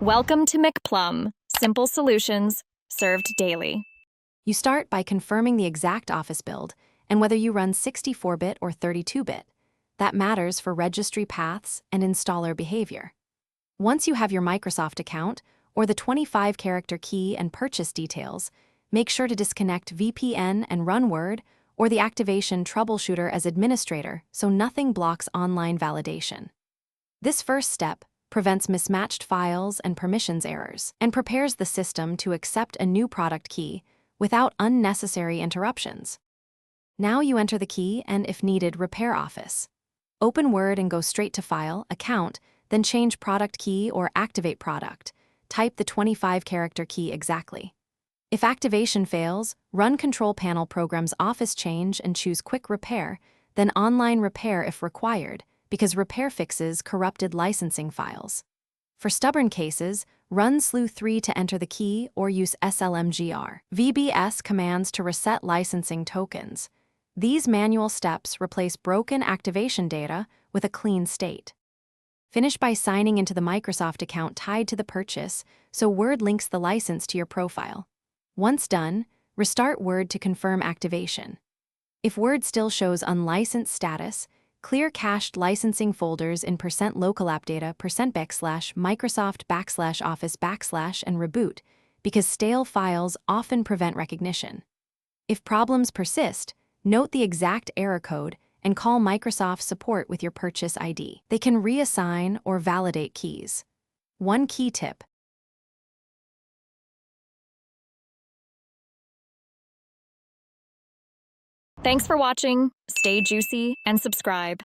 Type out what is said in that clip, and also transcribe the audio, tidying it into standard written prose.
Welcome to McPlum, simple solutions served daily. You start by confirming the exact office build and whether you run 64-bit or 32-bit. That matters for registry paths and installer behavior. Once you have your Microsoft account or the 25-character key and purchase details, make sure to disconnect VPN and run Word or the Activation Troubleshooter as administrator so nothing blocks online validation. This first step prevents mismatched files and permissions errors and prepares the system to accept a new product key without unnecessary interruptions. Now you enter the key and, if needed, repair Office. Open Word and go straight to File, Account, then change Product Key or Activate Product. Type the 25-character key exactly. If activation fails, run Control Panel Program's Office Change and choose Quick Repair, then Online Repair if required, because repair fixes corrupted licensing files. For stubborn cases, run SLU3 to enter the key or use SLMGR VBS commands to reset licensing tokens. These manual steps replace broken activation data with a clean state. Finish by signing into the Microsoft account tied to the purchase so Word links the license to your profile. Once done, restart Word to confirm activation. If Word still shows unlicensed status, clear cached licensing folders in %localappdata, %Microsoft \office \, and reboot, because stale files often prevent recognition. If problems persist, note the exact error code and call Microsoft support with your purchase ID. They can reassign or validate keys. One key tip: Thanks for watching. Stay juicy and subscribe.